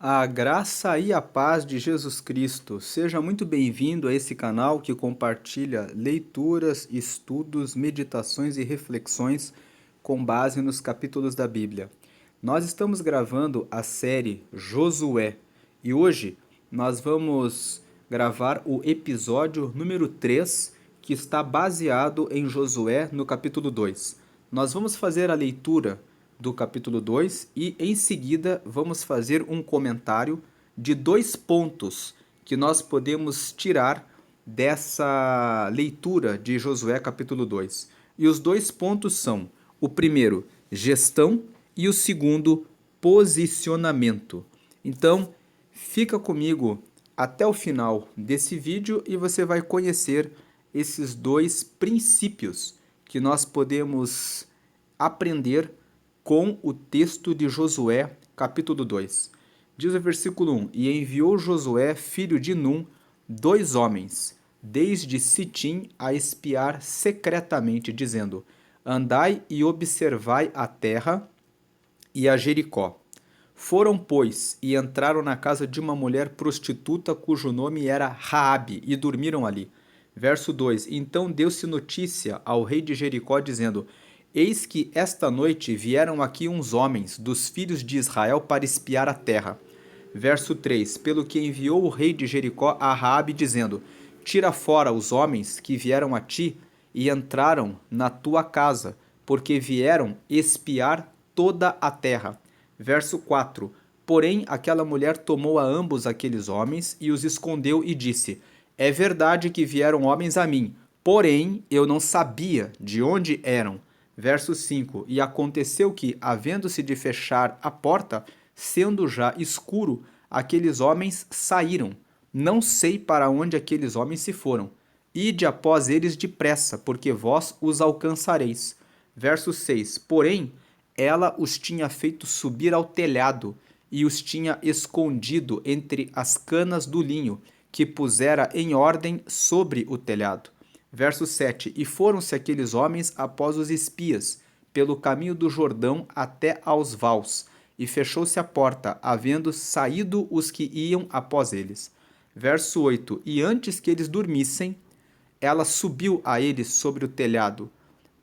A graça e a paz de Jesus Cristo. Seja muito bem-vindo a esse canal que compartilha leituras, estudos, meditações e reflexões com base nos capítulos da Bíblia. Nós estamos gravando a série Josué e hoje nós vamos gravar o episódio número 3, que está baseado em Josué no capítulo 2. Nós vamos fazer a leitura do capítulo 2 e em seguida vamos fazer um comentário de 2 pontos que nós podemos tirar dessa leitura de Josué capítulo 2. E os 2 pontos são: o primeiro, gestão, e o segundo, posicionamento. Então, fica comigo até o final desse vídeo e você vai conhecer esses 2 princípios que nós podemos aprender com o texto de Josué, capítulo 2. Diz o versículo 1: E enviou Josué, filho de Num, 2 homens, desde Sitim, a espiar secretamente, dizendo: Andai e observai a terra e a Jericó. Foram, pois, e entraram na casa de uma mulher prostituta cujo nome era Raabe, e dormiram ali. Verso 2: Então deu-se notícia ao rei de Jericó, dizendo: Eis que esta noite vieram aqui uns homens dos filhos de Israel para espiar a terra. Verso 3: Pelo que enviou o rei de Jericó a Raabe, dizendo: Tira fora os homens que vieram a ti e entraram na tua casa, porque vieram espiar toda a terra. Verso 4: Porém, aquela mulher tomou a ambos aqueles homens e os escondeu e disse: É verdade que vieram homens a mim, porém eu não sabia de onde eram. Verso 5: E aconteceu que, havendo-se de fechar a porta, sendo já escuro, aqueles homens saíram. Não sei para onde aqueles homens se foram. Ide após eles depressa, porque vós os alcançareis. Verso 6: Porém, ela os tinha feito subir ao telhado e os tinha escondido entre as canas do linho, que pusera em ordem sobre o telhado. Verso 7: E foram-se aqueles homens após os espias, pelo caminho do Jordão até aos vaus, e fechou-se a porta, havendo saído os que iam após eles. Verso 8: E antes que eles dormissem, ela subiu a eles sobre o telhado.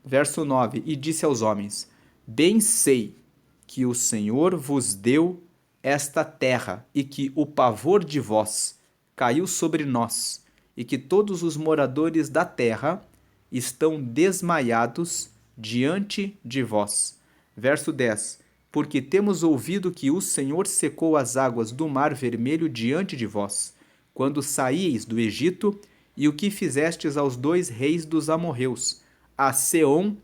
Verso 9: E disse aos homens: Bem sei que o Senhor vos deu esta terra, e que o pavor de vós caiu sobre nós, e que todos os moradores da terra estão desmaiados diante de vós. Verso 10: Porque temos ouvido que o Senhor secou as águas do mar vermelho diante de vós, quando saíeis do Egito, e o que fizestes aos 2 reis dos amorreus, a Seom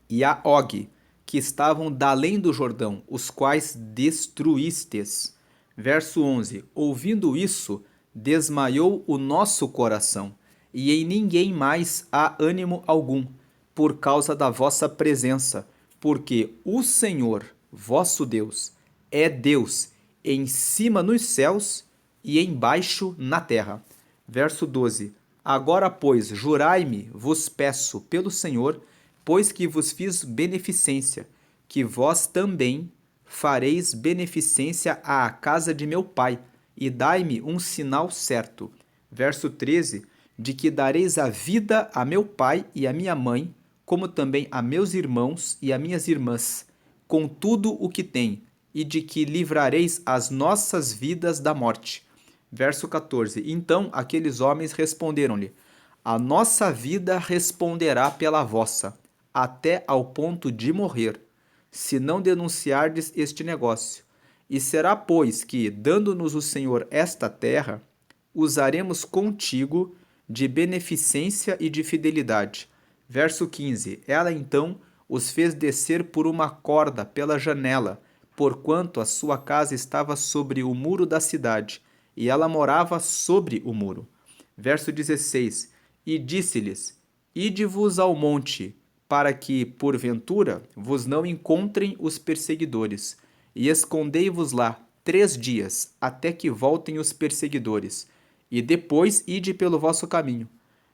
e a Og, que estavam da além do Jordão, os quais destruístes. Verso 11: Ouvindo isso, desmaiou o nosso coração, e em ninguém mais há ânimo algum, por causa da vossa presença, porque o Senhor, vosso Deus, é Deus em cima nos céus e embaixo na terra. Verso 12: Agora, pois, jurai-me, vos peço, pelo Senhor, pois que vos fiz beneficência, que vós também fareis beneficência à casa de meu pai, e dai-me um sinal certo. Verso 13: De que dareis a vida a meu pai e a minha mãe, como também a meus irmãos e a minhas irmãs, com tudo o que tem, e de que livrareis as nossas vidas da morte. Verso 14: Então aqueles homens responderam-lhe: A nossa vida responderá pela vossa, até ao ponto de morrer, se não denunciardes este negócio. E será, pois, que, dando-nos o Senhor esta terra, usaremos contigo de beneficência e de fidelidade. Verso 15: Ela então os fez descer por uma corda pela janela, porquanto a sua casa estava sobre o muro da cidade, e ela morava sobre o muro. Verso 16: E disse-lhes: Ide-vos ao monte, para que, porventura, vos não encontrem os perseguidores, e escondei-vos lá 3 dias, até que voltem os perseguidores, e depois ide pelo vosso caminho.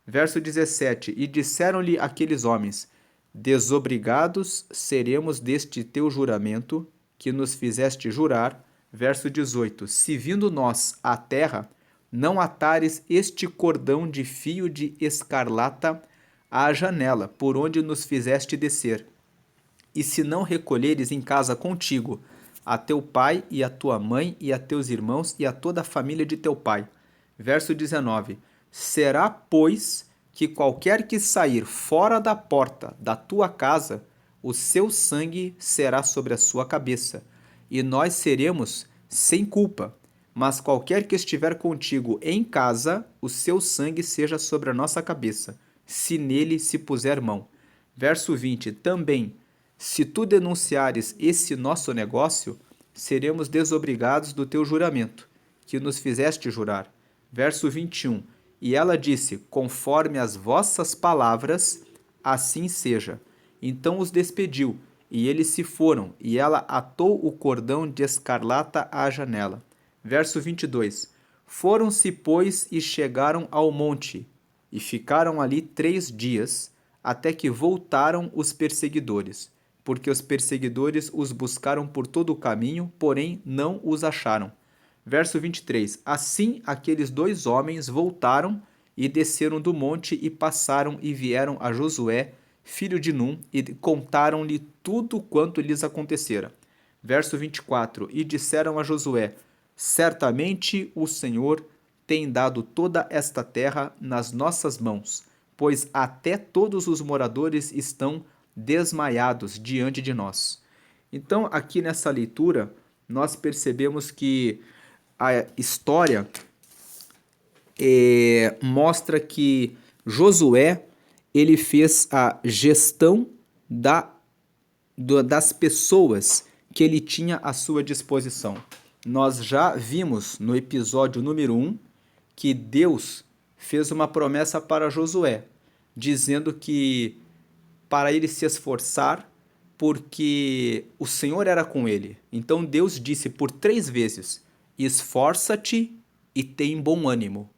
Verso 17: E disseram-lhe aqueles homens: Desobrigados seremos deste teu juramento, que nos fizeste jurar, Verso 18: Se vindo nós à terra, não atares este cordão de fio de escarlata à janela, por onde nos fizeste descer. E se não recolheres em casa contigo a teu pai e a tua mãe e a teus irmãos e a toda a família de teu pai. Verso 19: Será, pois, que qualquer que sair fora da porta da tua casa, o seu sangue será sobre a sua cabeça, e nós seremos sem culpa. Mas qualquer que estiver contigo em casa, o seu sangue seja sobre a nossa cabeça, se nele se puser mão. Verso 20: Também, se tu denunciares esse nosso negócio, seremos desobrigados do teu juramento, que nos fizeste jurar. Verso 21: E ela disse: Conforme as vossas palavras, assim seja. Então os despediu, e eles se foram, e ela atou o cordão de escarlata à janela. Verso 22: Foram-se, pois, e chegaram ao monte, e ficaram ali 3 dias, até que voltaram os perseguidores, porque os perseguidores os buscaram por todo o caminho, porém não os acharam. Verso 23: Assim aqueles 2 homens voltaram e desceram do monte e passaram e vieram a Josué, filho de Num, e contaram-lhe tudo quanto lhes acontecera. Verso 24: E disseram a Josué: Certamente o Senhor tem dado toda esta terra nas nossas mãos, pois até todos os moradores estão desmaiados diante de nós. Então, aqui nessa leitura, nós percebemos que a história mostra que Josué ele fez a gestão das pessoas que ele tinha à sua disposição. Nós já vimos no episódio número 1 que Deus fez uma promessa para Josué, dizendo que para ele se esforçar, porque o Senhor era com ele. Então Deus disse por 3 vezes: Esforça-te e tem bom ânimo.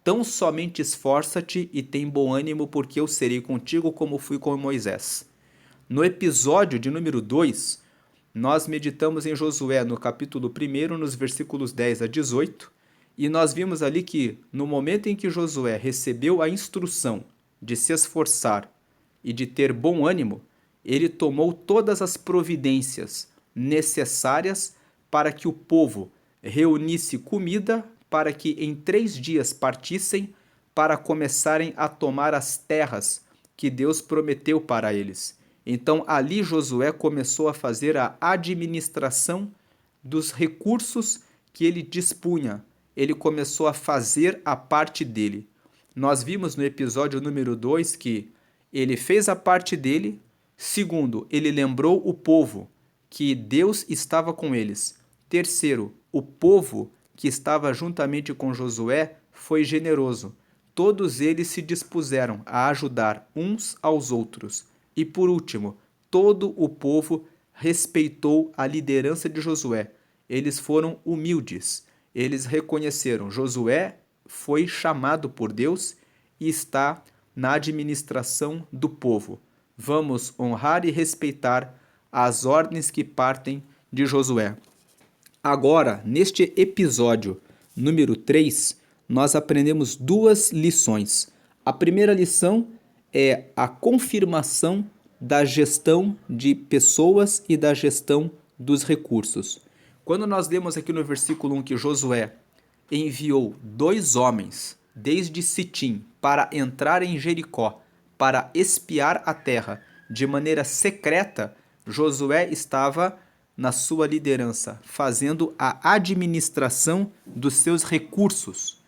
Tão somente esforça-te e tem bom ânimo, porque eu serei contigo como fui com Moisés. No episódio de número 2, nós meditamos em Josué no capítulo 1, nos versículos 10 a 18, e nós vimos ali que no momento em que Josué recebeu a instrução de se esforçar e de ter bom ânimo, ele tomou todas as providências necessárias para que o povo reunisse comida, para que em 3 dias partissem para começarem a tomar as terras que Deus prometeu para eles. Então ali Josué começou a fazer a administração dos recursos que ele dispunha. Ele começou a fazer a parte dele. Nós vimos no episódio número 2 que ele fez a parte dele. Segundo, ele lembrou o povo que Deus estava com eles. Terceiro, o povo que estava juntamente com Josué foi generoso. Todos eles se dispuseram a ajudar uns aos outros. E por último, todo o povo respeitou a liderança de Josué. Eles foram humildes. Eles reconheceram: Josué foi chamado por Deus e está na administração do povo. Vamos honrar e respeitar as ordens que partem de Josué. Agora, neste episódio número 3, nós aprendemos 2 lições. A primeira lição é a confirmação da gestão de pessoas e da gestão dos recursos. Quando nós lemos aqui no versículo 1 que Josué enviou 2 homens desde Sitim para entrar em Jericó, para espiar a terra de maneira secreta, Josué estava na sua liderança, fazendo a administração dos seus recursos.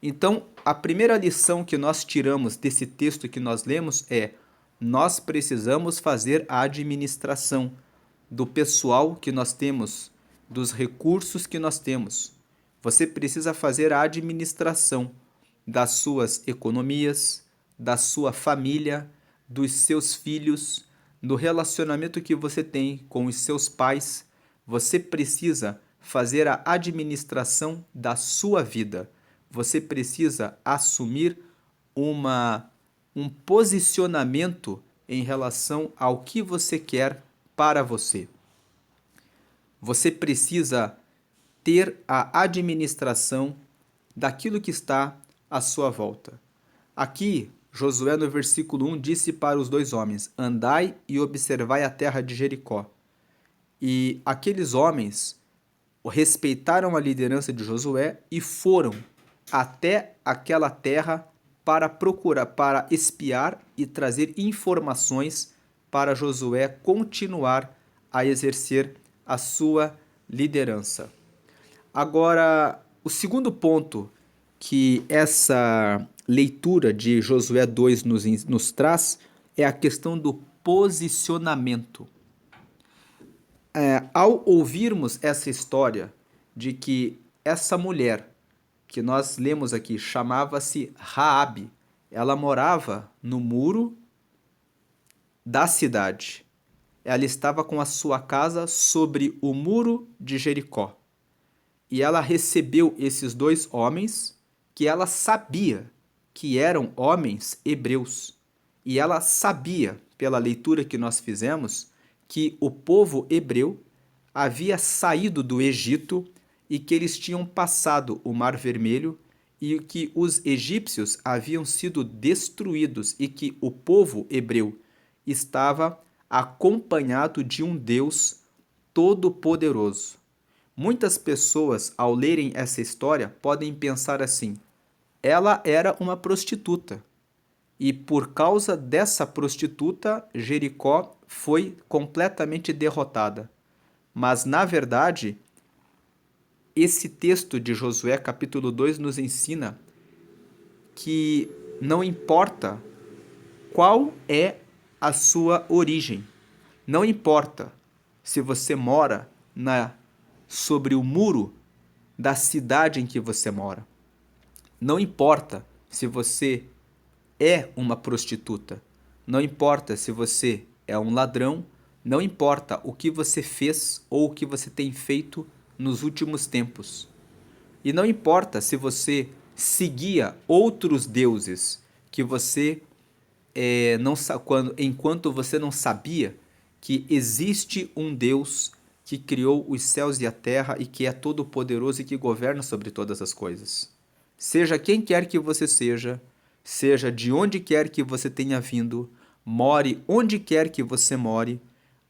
Então, a primeira lição que nós tiramos desse texto que nós lemos é: nós precisamos fazer a administração do pessoal que nós temos, dos recursos que nós temos. Você precisa fazer a administração das suas economias, da sua família, dos seus filhos, do relacionamento que você tem com os seus pais. Você precisa fazer a administração da sua vida. Você precisa assumir um posicionamento em relação ao que você quer para você. Você precisa ter a administração daquilo que está à sua volta. Aqui, Josué, no versículo 1, disse para os dois homens: andai e observai a terra de Jericó. E aqueles homens respeitaram a liderança de Josué e foram até aquela terra para procurar, para espiar e trazer informações para Josué continuar a exercer a sua liderança. Agora, o segundo ponto que essa leitura de Josué 2 nos traz é a questão do posicionamento. Ao ouvirmos essa história de que essa mulher que nós lemos aqui chamava-se Raabe, ela morava no muro da cidade. Ela estava com a sua casa sobre o muro de Jericó. E ela recebeu esses dois homens que ela sabia que eram homens hebreus. E ela sabia, pela leitura que nós fizemos, que o povo hebreu havia saído do Egito e que eles tinham passado o Mar Vermelho e que os egípcios haviam sido destruídos e que o povo hebreu estava acompanhado de um Deus todo-poderoso. Muitas pessoas, ao lerem essa história, podem pensar assim: ela era uma prostituta. E por causa dessa prostituta, Jericó foi completamente derrotada. Mas, na verdade, esse texto de Josué, capítulo 2, nos ensina que não importa qual é a sua origem, não importa se você mora sobre o muro da cidade em que você mora, não importa se você é uma prostituta, não importa se você é um ladrão, não importa o que você fez ou o que você tem feito nos últimos tempos. E não importa se você seguia outros deuses que você enquanto você não sabia que existe um Deus que criou os céus e a terra e que é todo-poderoso e que governa sobre todas as coisas. Seja quem quer que você seja, seja de onde quer que você tenha vindo, more onde quer que você more,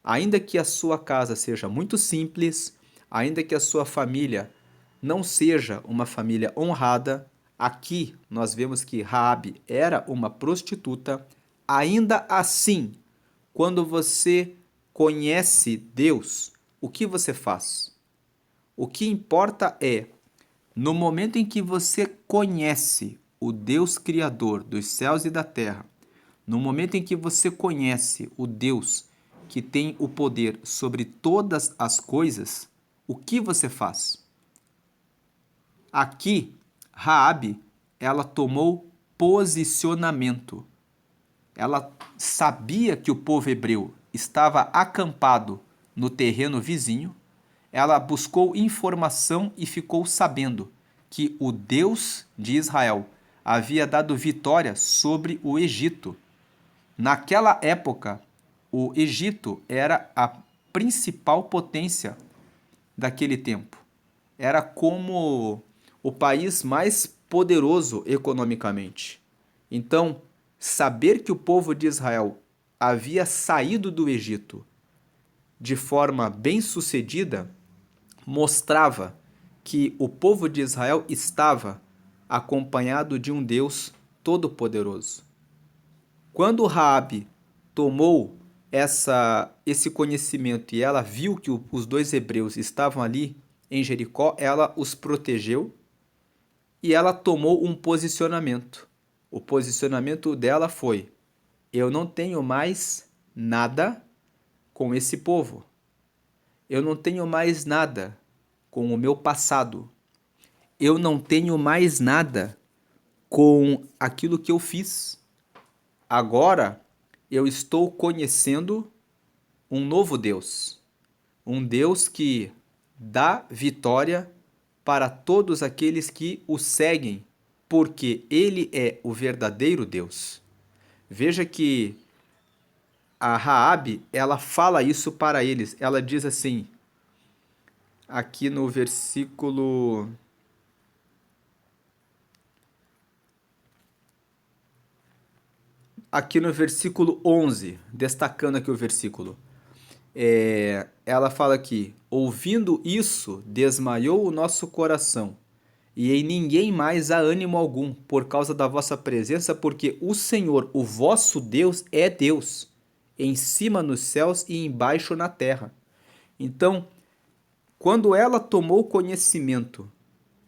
ainda que a sua casa seja muito simples, ainda que a sua família não seja uma família honrada, aqui nós vemos que Raabe era uma prostituta, ainda assim, quando você conhece Deus, o que você faz? O que importa é, no momento em que você conhece o Deus Criador dos céus e da terra, no momento em que você conhece o Deus que tem o poder sobre todas as coisas, o que você faz? Aqui, Raabe, ela tomou posicionamento. Ela sabia que o povo hebreu estava acampado no terreno vizinho. Ela buscou informação e ficou sabendo que o Deus de Israel havia dado vitória sobre o Egito. Naquela época, o Egito era a principal potência daquele tempo. Era como o país mais poderoso economicamente. Então, saber que o povo de Israel havia saído do Egito de forma bem-sucedida mostrava que o povo de Israel estava acompanhado de um Deus todo-poderoso. Quando Raabe tomou esse conhecimento e ela viu que os dois hebreus estavam ali em Jericó, ela os protegeu e ela tomou um posicionamento. O posicionamento dela foi: eu não tenho mais nada com esse povo. Eu não tenho mais nada com o meu passado. Eu não tenho mais nada com aquilo que eu fiz. Agora eu estou conhecendo um novo Deus. Um Deus que dá vitória para todos aqueles que o seguem, porque ele é o verdadeiro Deus. Veja que a Raabe, ela fala isso para eles. Ela diz assim: aqui no versículo. Aqui no versículo 11, destacando aqui o versículo. Ela fala aqui: ouvindo isso, desmaiou o nosso coração, e em ninguém mais há ânimo algum, por causa da vossa presença, porque o Senhor, o vosso Deus, é Deus, em cima nos céus e embaixo na terra. Então, quando ela tomou conhecimento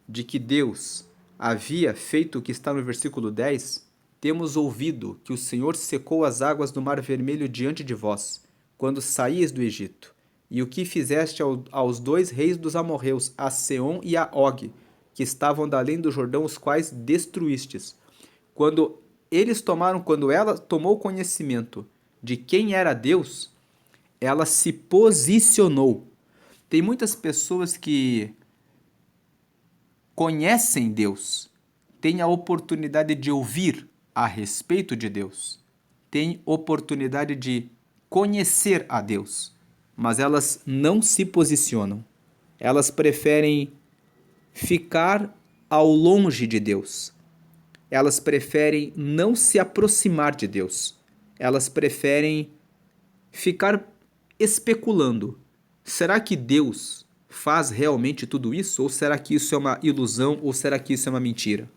de que Deus havia feito o que está no versículo 10, temos ouvido que o Senhor secou as águas do Mar Vermelho diante de vós, quando saíes do Egito, e o que fizeste aos dois reis dos amorreus, a Seom e a Og, que estavam da além do Jordão, os quais destruístes. Quando ela tomou conhecimento de quem era Deus, ela se posicionou. Tem muitas pessoas que conhecem Deus, têm a oportunidade de ouvir a respeito de Deus, têm oportunidade de conhecer a Deus, mas elas não se posicionam. Elas preferem ficar ao longe de Deus. Elas preferem não se aproximar de Deus. Elas preferem ficar especulando. Será que Deus faz realmente tudo isso? Ou será que isso é uma ilusão? Ou será que isso é uma mentira?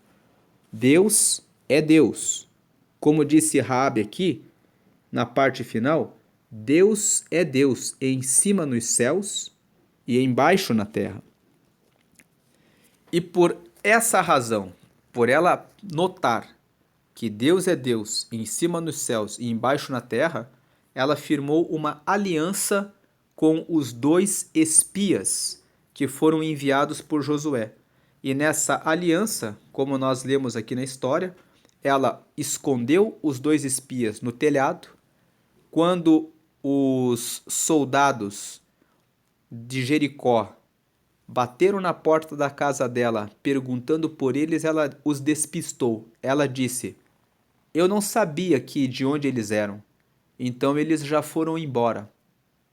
Deus é Deus. Como disse Raabe aqui, na parte final, Deus é Deus em cima nos céus e embaixo na terra. E por essa razão, por ela notar que Deus é Deus em cima nos céus e embaixo na terra, ela firmou uma aliança com os dois espias que foram enviados por Josué. E nessa aliança, como nós lemos aqui na história, ela escondeu os dois espias no telhado. Quando os soldados de Jericó bateram na porta da casa dela, perguntando por eles, ela os despistou. Ela disse: eu não sabia de onde eles eram, então eles já foram embora.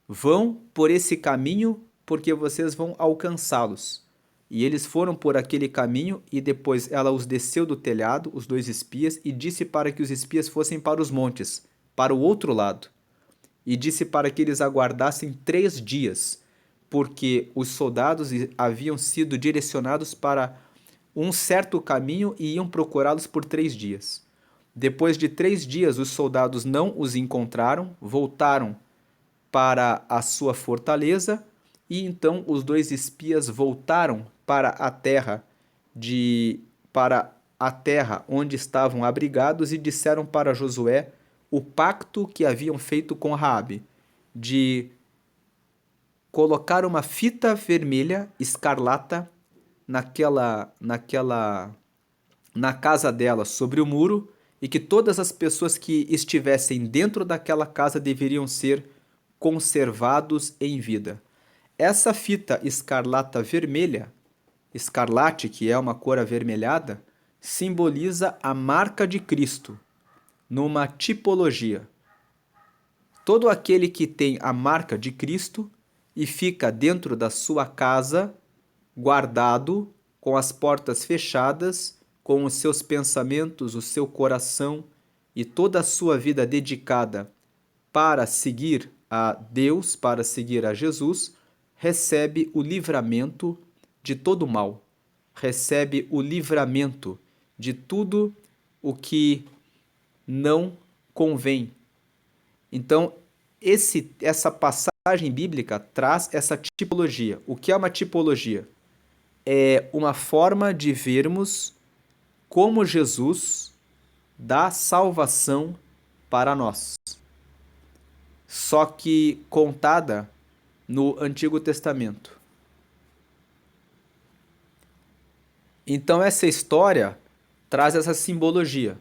Vão por esse caminho, porque vocês vão alcançá-los. E eles foram por aquele caminho, e depois ela os desceu do telhado, os dois espias, e disse para que os espias fossem para os montes, para o outro lado. E disse para que eles aguardassem 3 dias, porque os soldados haviam sido direcionados para um certo caminho e iam procurá-los por 3 dias. Depois de 3 dias, os soldados não os encontraram, voltaram para a sua fortaleza, e então os dois espias voltaram para a terra onde estavam abrigados e disseram para Josué o pacto que haviam feito com Raabe, de colocar uma fita vermelha escarlata na casa dela, sobre o muro, e que todas as pessoas que estivessem dentro daquela casa deveriam ser conservados em vida. Essa fita escarlata vermelha, escarlate, que é uma cor avermelhada, simboliza a marca de Cristo, numa tipologia. Todo aquele que tem a marca de Cristo e fica dentro da sua casa, guardado, com as portas fechadas, com os seus pensamentos, o seu coração e toda a sua vida dedicada para seguir a Deus, para seguir a Jesus, recebe o livramento de todo o mal, recebe o livramento de tudo o que não convém. Então, essa passagem bíblica traz essa tipologia. O que é uma tipologia? É uma forma de vermos como Jesus dá salvação para nós, só que contada no Antigo Testamento. Então essa história traz essa simbologia.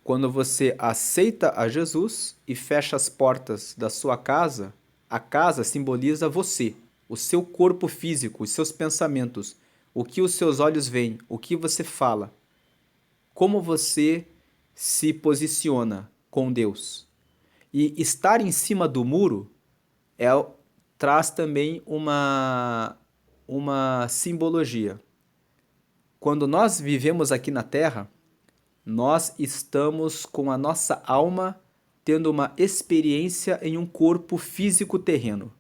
Quando você aceita a Jesus e fecha as portas da sua casa, a casa simboliza você, o seu corpo físico, os seus pensamentos, o que os seus olhos veem, o que você fala, como você se posiciona com Deus. E estar em cima do muro traz também uma simbologia. Quando nós vivemos aqui na Terra, nós estamos com a nossa alma tendo uma experiência em um corpo físico terreno.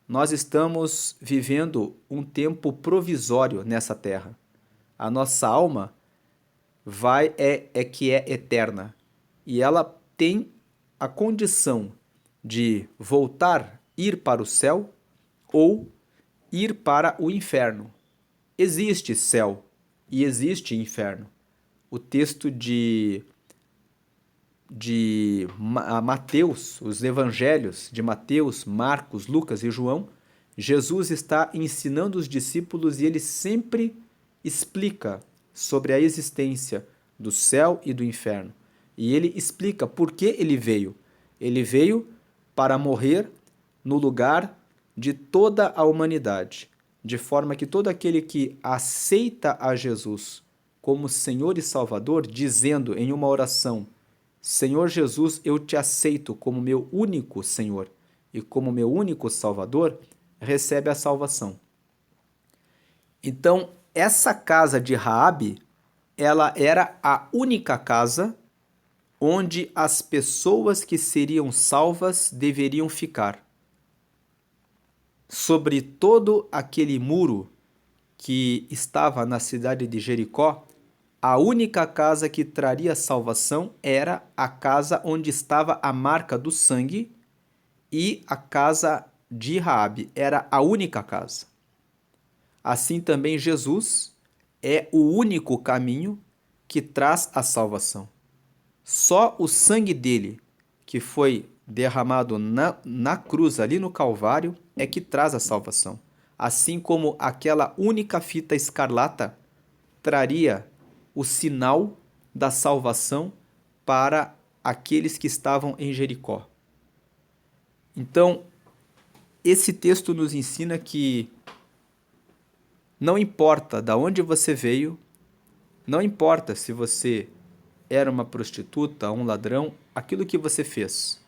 Nós estamos vivendo um tempo provisório nessa terra. A nossa alma que é eterna e ela tem a condição de voltar, ir para o céu ou ir para o inferno. Existe céu e existe inferno. O texto de Mateus, os evangelhos de Mateus, Marcos, Lucas e João, Jesus está ensinando os discípulos e ele sempre explica sobre a existência do céu e do inferno. E ele explica por que ele veio. Ele veio para morrer no lugar de toda a humanidade, de forma que todo aquele que aceita a Jesus como Senhor e Salvador, dizendo em uma oração: Senhor Jesus, eu te aceito como meu único Senhor e como meu único Salvador, recebe a salvação. Então, essa casa de Raabe, ela era a única casa onde as pessoas que seriam salvas deveriam ficar. Sobre todo aquele muro que estava na cidade de Jericó, a única casa que traria salvação era a casa onde estava a marca do sangue e a casa de Raabe. Era a única casa. Assim também Jesus é o único caminho que traz a salvação. Só o sangue dele, que foi derramado na cruz, ali no Calvário, é que traz a salvação. Assim como aquela única fita escarlata traria o sinal da salvação para aqueles que estavam em Jericó. Então, esse texto nos ensina que não importa de onde você veio, não importa se você era uma prostituta, um ladrão, aquilo que você fez.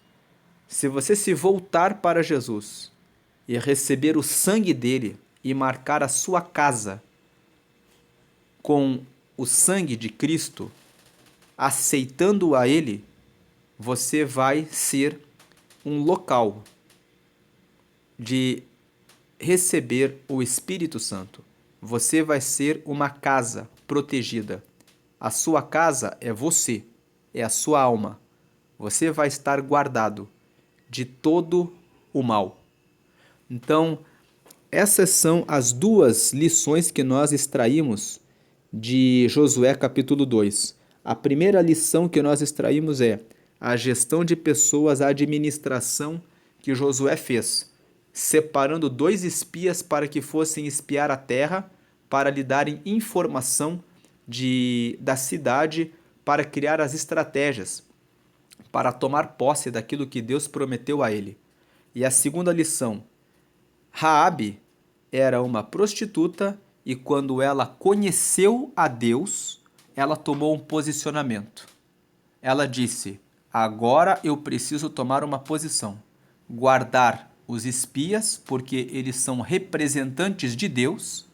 Se você se voltar para Jesus e receber o sangue dele e marcar a sua casa com o sangue de Cristo, aceitando a ele, você vai ser um local de receber o Espírito Santo. Você vai ser uma casa protegida. A sua casa é você, é a sua alma. Você vai estar guardado de todo o mal. Então, essas são as duas lições que nós extraímos de Josué capítulo 2. A primeira lição que nós extraímos é a gestão de pessoas, a administração que Josué fez, separando 2 espias para que fossem espiar a terra, para lhe darem informação da cidade, para criar as estratégias, para tomar posse daquilo que Deus prometeu a ele. E a segunda lição: Raabe era uma prostituta e quando ela conheceu a Deus, ela tomou um posicionamento. Ela disse: agora eu preciso tomar uma posição, guardar os espias, porque eles são representantes de Deus,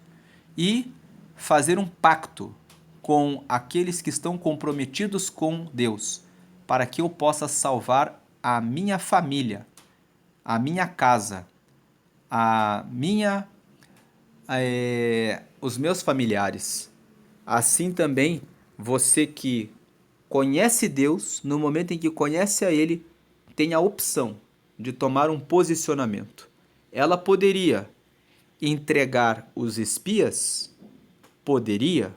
e fazer um pacto com aqueles que estão comprometidos com Deus, para que eu possa salvar a minha família, a minha casa, os meus familiares. Assim também, você que conhece Deus, no momento em que conhece a Ele, tem a opção de tomar um posicionamento. Ela poderia entregar os espias? Poderia.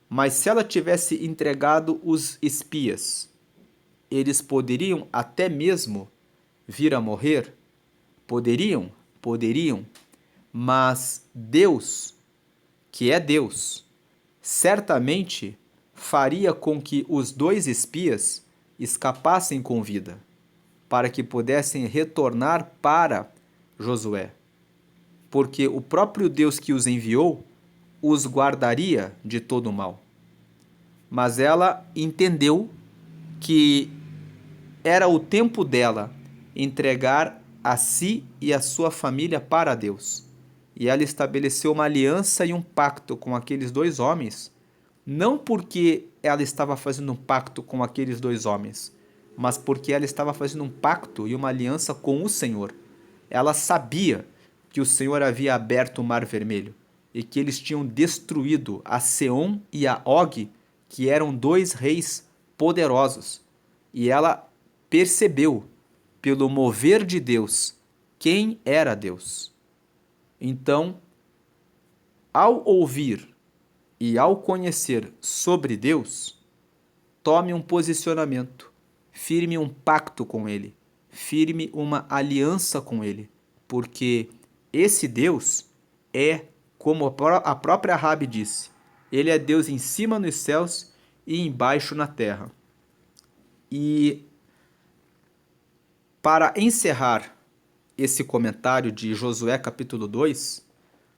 Mas se ela tivesse entregado os espias, eles poderiam até mesmo vir a morrer? Poderiam? Poderiam. Mas Deus, que é Deus, certamente faria com que os 2 espias escapassem com vida, para que pudessem retornar para Josué. Porque o próprio Deus que os enviou os guardaria de todo o mal. Mas ela entendeu que era o tempo dela entregar a si e a sua família para Deus. e ela estabeleceu uma aliança e um pacto com aqueles dois homens, não porque ela estava fazendo um pacto com aqueles dois homens, mas porque ela estava fazendo um pacto e uma aliança com o Senhor. Ela sabia que o Senhor havia aberto o Mar Vermelho e que eles tinham destruído a Seom e a Og, que eram dois reis poderosos. E ela percebeu, pelo mover de Deus, quem era Deus. Então, ao ouvir e ao conhecer sobre Deus, tome um posicionamento, firme um pacto com Ele, firme uma aliança com Ele, porque esse Deus é, como a própria Rabi disse, Ele é Deus em cima nos céus e embaixo na terra. E para encerrar esse comentário de Josué capítulo 2,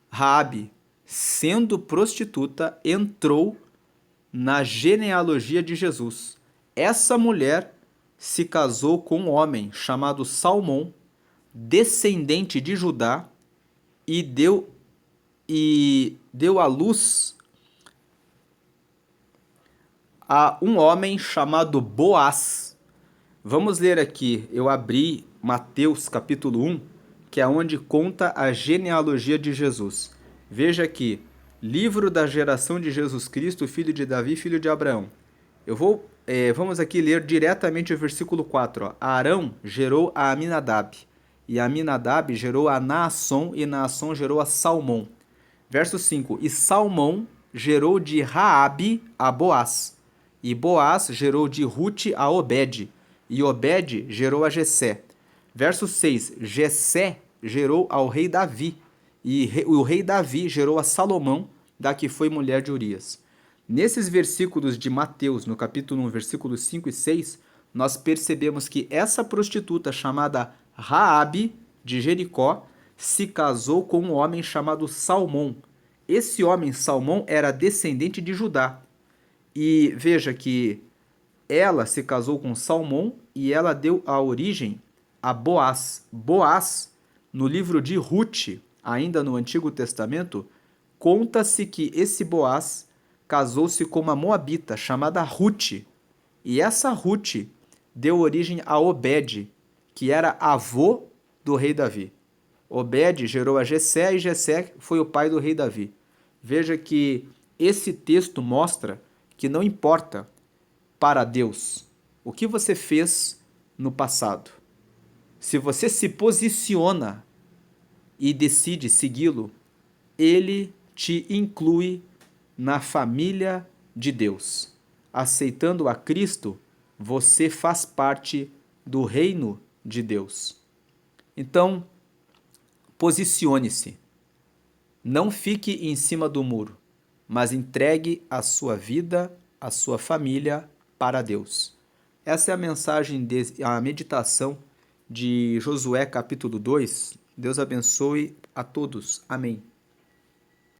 Raabe, sendo prostituta, entrou na genealogia de Jesus. Essa mulher se casou com um homem chamado Salmão, descendente de Judá, e deu à luz a um homem chamado Boaz. Vamos ler aqui, eu abri Mateus capítulo 1, que é onde conta a genealogia de Jesus. Veja aqui, livro da geração de Jesus Cristo, filho de Davi, filho de Abraão. Vamos aqui ler diretamente o versículo 4. Ó. Arão gerou a Aminadab, e Aminadab gerou a Naasson, e Naasson gerou a Salmão. Verso 5. E Salmão gerou de Raabe a Boaz, e Boaz gerou de Rute a Obed, e Obed gerou a Jessé. Verso 6. Jessé gerou ao rei Davi, e o rei Davi gerou a Salomão, da que foi mulher de Urias. Nesses versículos de Mateus, no capítulo 1, versículos 5 e 6, nós percebemos que essa prostituta chamada Raabe, de Jericó, se casou com um homem chamado Salmão. Esse homem, Salmão, era descendente de Judá. E veja que ela se casou com Salmão e ela deu a origem a Boaz. Boaz, no livro de Rute, ainda no Antigo Testamento, conta-se que esse Boaz casou-se com uma moabita chamada Rute. E essa Rute deu origem a Obed, que era avô do rei Davi. Obed gerou a Jessé e Jessé foi o pai do rei Davi. Veja que esse texto mostra que não importa para Deus o que você fez no passado. Se você se posiciona e decide segui-lo, ele te inclui na família de Deus. Aceitando a Cristo, você faz parte do reino de Deus. Então, posicione-se. Não fique em cima do muro, mas entregue a sua vida, a sua família para Deus. Essa é a mensagem, a meditação de Josué capítulo 2. Deus abençoe a todos. Amém.